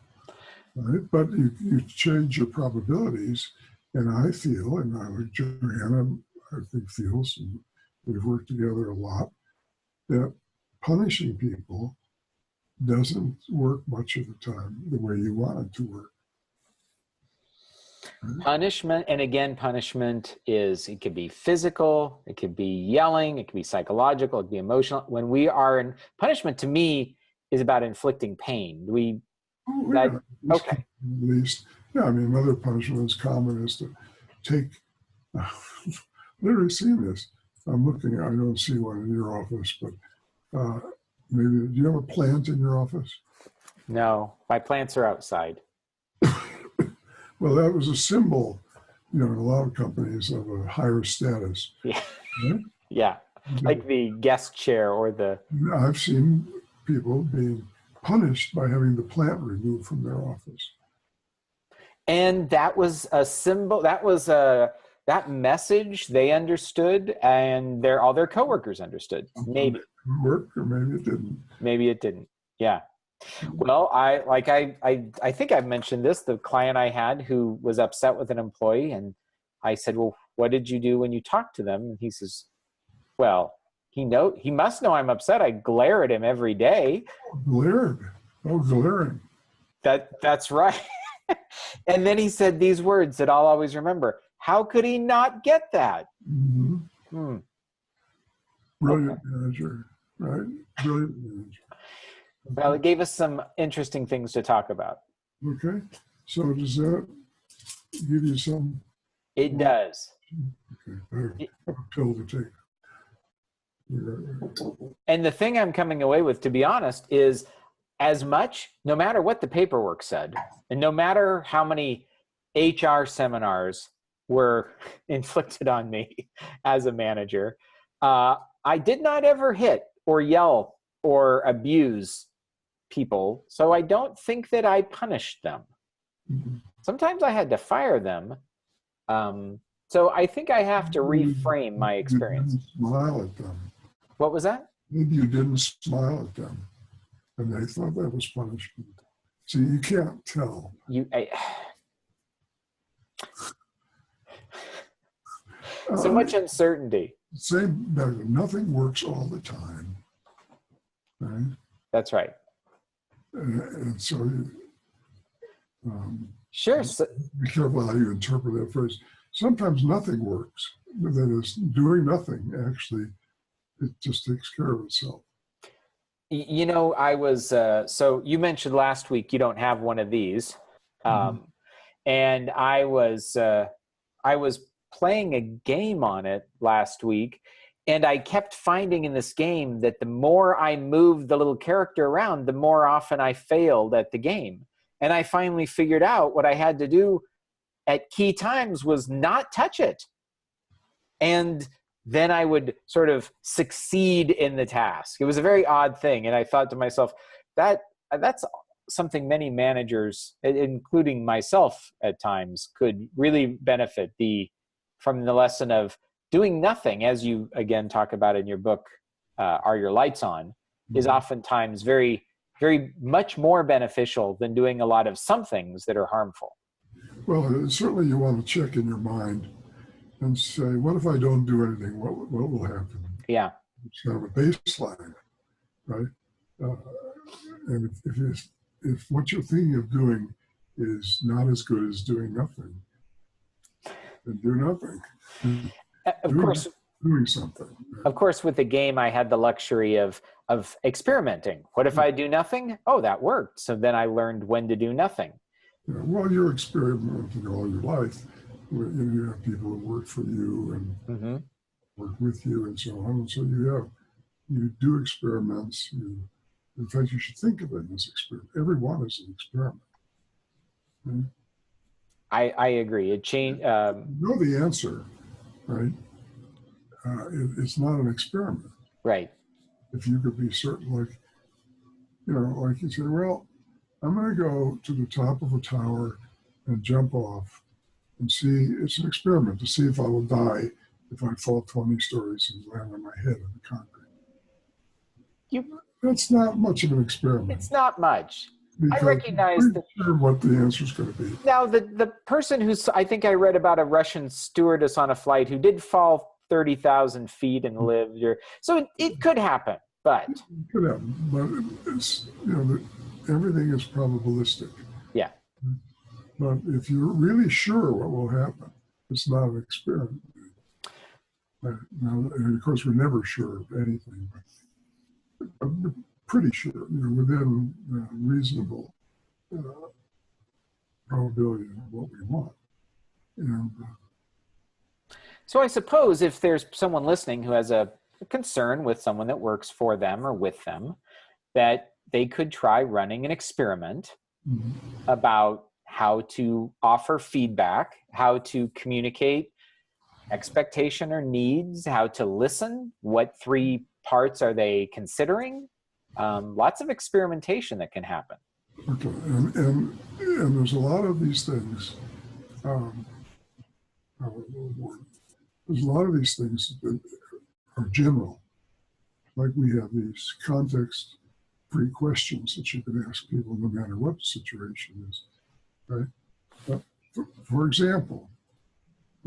right? But you change your probabilities, and I feel, and I like Joanna, I think feels, and we've worked together a lot, that punishing people doesn't work much of the time the way you want it to work. Punishment, and again, punishment it could be physical, it could be yelling, it could be psychological, it could be emotional. When we are in punishment, to me, is about inflicting pain. Okay. At least, yeah, I mean, another punishment that's common is to take, I've literally seen this. I'm looking, I don't see one in your office, but maybe, do you have a plant in your office? No, my plants are outside. Well, that was a symbol, in a lot of companies of a higher status. Yeah. Right? Yeah. Like the guest chair or the... I've seen people being punished by having the plant removed from their office. And that was a symbol, that message they understood, and all their coworkers understood. Maybe. It worked, or maybe it didn't. Maybe it didn't. Yeah. Well, I think I've mentioned this, the client I had who was upset with an employee, and I said, well, what did you do when you talked to them? And he says, well, he must know I'm upset. I glare at him every day. Glaring. That's right. And then he said these words that I'll always remember. How could he not get that? Mm-hmm. Brilliant manager, right? Brilliant manager. Well, it gave us some interesting things to talk about. Okay. So does that give you some? It does. Okay. A pill to take. And the thing I'm coming away with, to be honest, is no matter what the paperwork said, and no matter how many HR seminars were inflicted on me as a manager, I did not ever hit or yell or abuse people. So I don't think that I punished them. Mm-hmm. Sometimes I had to fire them. So I think I have to reframe my experience. You didn't smile at them. What was that? Maybe you didn't smile at them, and they thought that was punishment. See, you can't tell. So much uncertainty. Same, nothing works all the time, right? That's right. And so, Sure. So, be careful how you interpret that phrase. Sometimes nothing works. That is, doing nothing, actually, it just takes care of itself. you know, I was, so you mentioned last week you don't have one of these. And I was playing a game on it last week, and I kept finding in this game that the more I moved the little character around, the more often I failed at the game. And I finally figured out what I had to do at key times was not touch it. And then I would sort of succeed in the task. It was a very odd thing. And I thought to myself, that's something many managers, including myself at times, could really benefit from the lesson of doing nothing, as you again talk about in your book, Are Your Lights On, is oftentimes very, very much more beneficial than doing a lot of some things that are harmful. Well, certainly you want to check in your mind and say, what if I don't do anything? What will happen? Yeah. It's kind of a baseline, right? And if what you're thinking of doing is not as good as doing nothing, then do nothing. Doing something. Of course, with the game, I had the luxury of experimenting. What if I do nothing? Oh, that worked. So then I learned when to do nothing. Yeah, well, you're experimenting all your life. You have people who work for you and work with you and so on. So you do experiments. In fact, you should think of it as experiment. Every one is an experiment. Right? I agree. It changed. You know the answer, right? It's not an experiment. Right. If you could be certain, like you say, well, I'm going to go to the top of a tower and jump off and see. It's an experiment to see if I will die if I fall 20 stories and land on my head in the concrete. That's not much of an experiment. It's not much. I recognize that. Sure what the answer is going to be. Now, the person I think I read about a Russian stewardess on a flight who did fall 30,000 feet and lived. So it could happen, but. It could happen, but it's, everything is probabilistic. Yeah. But if you're really sure what will happen, it's not an experiment. Now, and of course, we're never sure of anything, but we're pretty sure, within reasonable probability of what we want. And, so I suppose if there's someone listening who has a concern with someone that works for them or with them, that they could try running an experiment about how to offer feedback, how to communicate expectation or needs, how to listen, what 3 parts are they considering. Lots of experimentation that can happen. Okay, and there's a lot of these things. There's a lot of these things that are general. Like we have these context-free questions that you can ask people no matter what the situation is, right? But for example,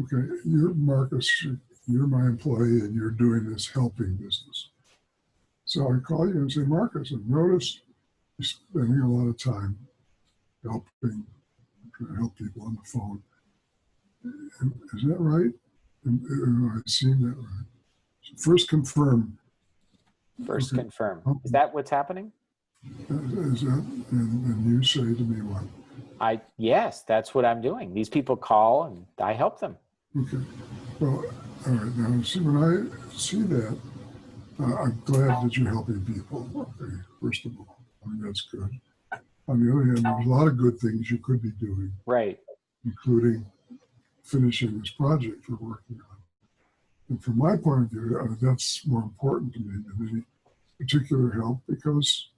okay, you're Marcus, you're my employee and you're doing this helping business. So I call you and say, Marcus, I've noticed you're spending a lot of time trying to help people on the phone. Is that right? And I've seen that right. So first confirm. First confirm. Is that what's happening? Is that, and you say to me what? Yes, that's what I'm doing. These people call and I help them. Okay. Well, all right. Now, see, when I see that, I'm glad that you're helping people. Okay, first of all, I mean, that's good. On the other hand, there's a lot of good things you could be doing. Right. Including finishing this project you're working on. And from my point of view, that's more important to me than any particular help, because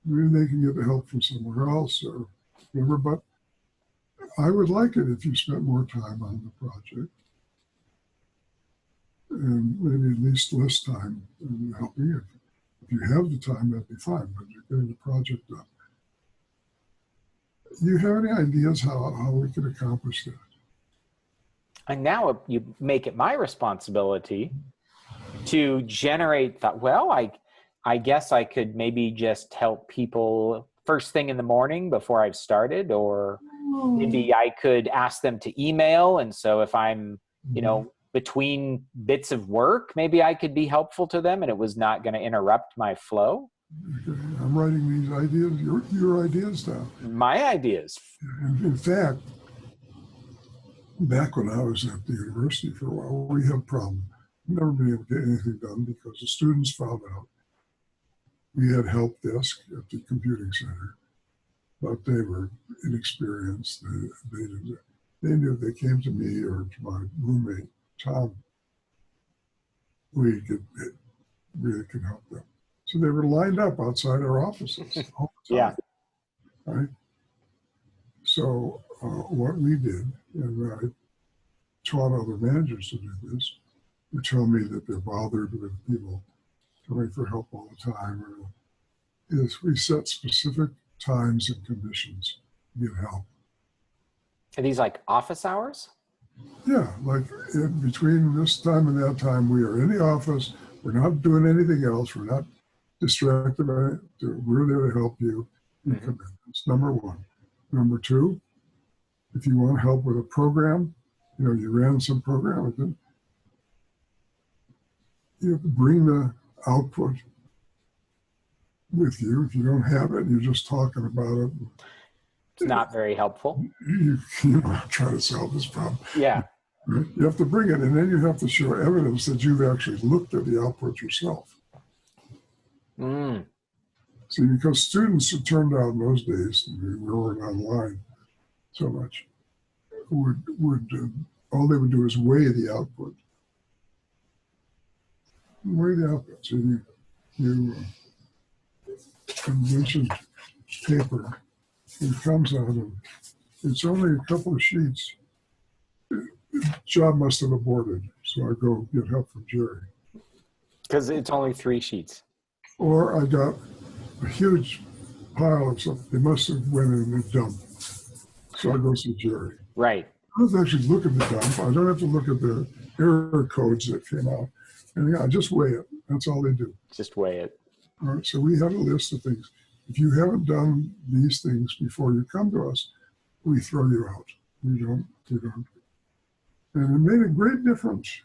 maybe they can get the help from somewhere else or whatever. But I would like it if you spent more time on the project and maybe at least less time helping. If you have the time, that'd be fine, but you're getting the project done. Do you have any ideas how we could accomplish that? And now you make it my responsibility to generate that. Well, I guess I could maybe just help people first thing in the morning before I've started, or maybe I could ask them to email. And so if I'm, between bits of work, maybe I could be helpful to them and it was not going to interrupt my flow. Okay. I'm writing these ideas, your ideas down. My ideas. In fact, back when I was at the university for a while, we had a problem. Never been able to get anything done because the students found out. We had help desk at the computing center, but they were inexperienced. They knew if they came to me or to my roommate, Tom, we really could help them. So they were lined up outside our offices all the time. Yeah. Right? So what we did, and I taught other managers to do this, who tell me that they're bothered with people coming for help all the time, is we set specific times and conditions to get help. Are these like office hours? Yeah, like between this time and that time, we are in the office. We're not doing anything else. We're not distracted by it. We're there to help you. You come in. That's number one. Number two, if you want help with a program, you ran some program with it, you have to bring the output with you. If you don't have it, you're just talking about it. It's not very helpful. You try to solve this problem. Yeah. You have to bring it, and then you have to show evidence that you've actually looked at the output yourself. See, because students, it turned out in those days, we weren't online so much, would all they would do is weigh the output. Weigh the output. So you mentioned paper. It comes out of, it's only a couple of sheets. The job must have aborted. So I go get help from Jerry. Because it's only 3 sheets. Or I got a huge pile of stuff. They must have went in the dump. So I go see Jerry. Right. I don't have to actually look at the dump. I don't have to look at the error codes that came out. And I just weigh it. That's all they do. Just weigh it. All right. So we had a list of things. If you haven't done these things before you come to us, we throw you out. You don't. And it made a great difference.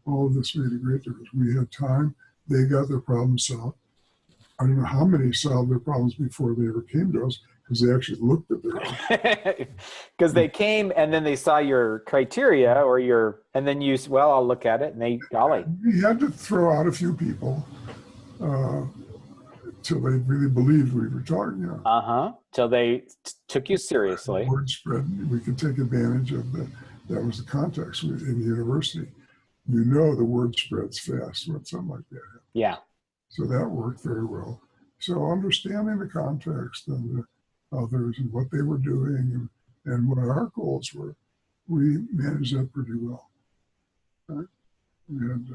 All of this made a great difference. We had time. They got their problems solved. I don't know how many solved their problems before they ever came to us, because they actually looked at their because they came and then they saw your criteria and then you said, well, I'll look at it, and they, golly. We had to throw out a few people till they really believed we were talking. Till they took you seriously. The word spread. We could take advantage of that was the context in the university. The word spreads fast when something like that happens. Yeah. So that worked very well. So understanding the context and the others and what they were doing and what our goals were, we managed that pretty well. Right? We had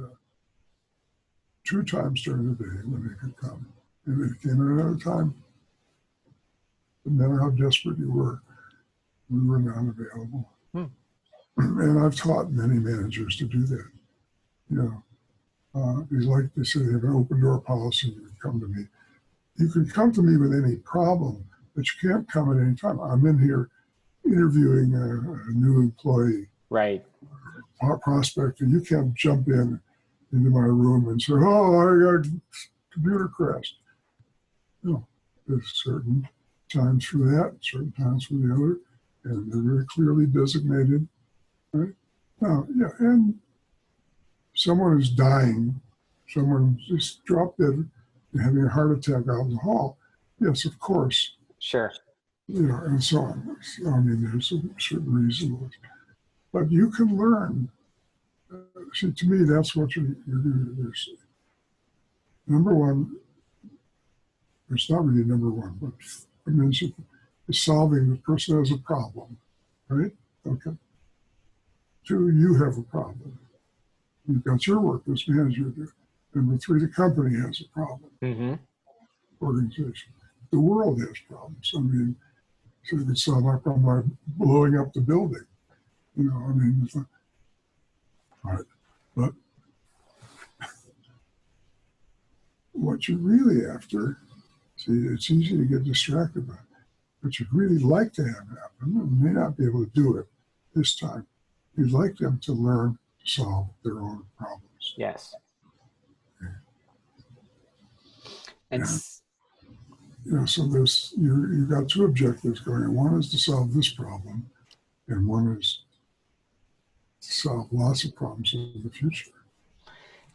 2 times during the day when they could come. And they came at another time. No matter how desperate you were, we were not available. And I've taught many managers to do that. They say they have an open door policy. You can come to me. You can come to me with any problem, but you can't come at any time. I'm in here interviewing a new employee, right? Prospect, and you can't jump into my room and say, "Oh, I got a computer crash." No, there's certain times for that, certain times for the other, and they're very clearly designated. Right? Now, yeah, and someone is dying, someone just dropped dead and having a heart attack out in the hall. Yes, of course. Sure. And so on. So, I mean, there's a certain reason. But you can learn. See, to me, that's what you're doing. There's number one, it's not really number one, but I mentioned is solving the person has a problem, right? Okay. 2, you have a problem. You've got your work as manager to do. Number 3, the company has a problem. Organization. The world has problems. I mean, so you can solve my problem by blowing up the building. You know, I mean, it's not, all right. But what you're really after, see, it's easy to get distracted by it. But you'd really like to have happen, and may not be able to do it this time. You'd like them to learn to solve their own problems. Yes. Okay. And you know, so there's you've got two objectives going on. One is to solve this problem, and one is to solve lots of problems in the future.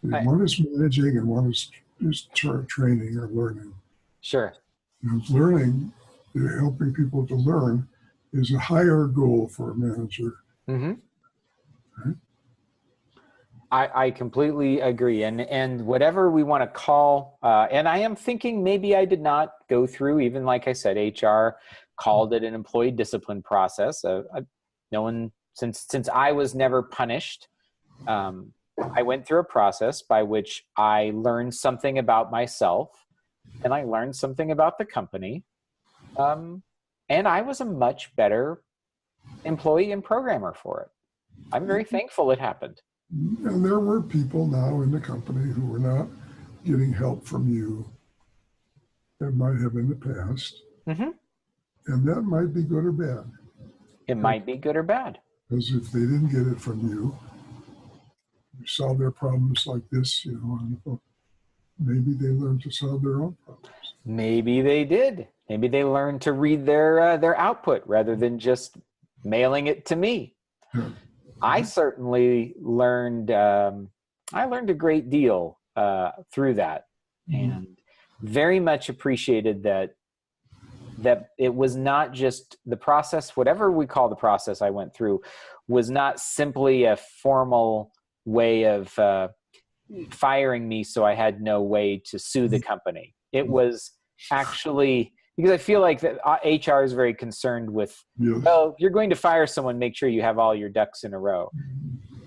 One is managing, and one is training or learning. Sure. And learning, helping people to learn, is a higher goal for a manager. Mm-hmm. Right? I completely agree. And whatever we want to call, and I am thinking maybe I did not go through, even like I said, HR called it an employee discipline process. No one, since I was never punished, I went through a process by which I learned something about myself and I learned something about the company. And I was a much better employee and programmer for it. I'm very thankful it happened. And there were people now in the company who were not getting help from you that might have in the past. Mm-hmm. And that might be good or bad. It might be good or bad. Because if they didn't get it from you, you solve their problems like this, you know, and maybe they learned to solve their own problems. Maybe they did. Maybe they learned to read their output rather than just mailing it to me. Yeah. I certainly learned. I learned a great deal through that, and very much appreciated that it was not just the process. Whatever we call the process I went through, was not simply a formal way of firing me, so I had no way to sue the company. It was actually, because I feel like that HR is very concerned with, Yes. well, if you're going to fire someone, make sure you have all your ducks in a row.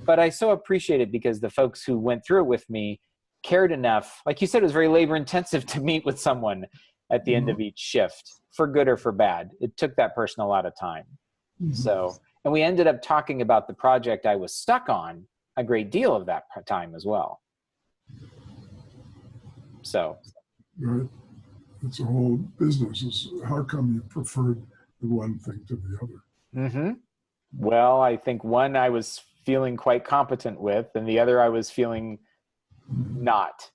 But I so appreciate it because the folks who went through it with me cared enough. Like you said, it was very labor intensive to meet with someone at the end of each shift, for good or for bad. It took that person a lot of time. So, and we ended up talking about the project I was stuck on a great deal of that time as well. So. Right. It's a whole business. It's how come you preferred the one thing to the other? Mm-hmm. Well, I think one I was feeling quite competent with, and the other I was feeling not.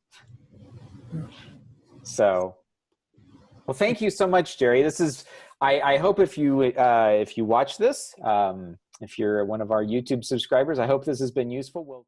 Yeah. So, well, thank you so much, Jerry. This is, I hope if you watch this, if you're one of our YouTube subscribers, I hope this has been useful.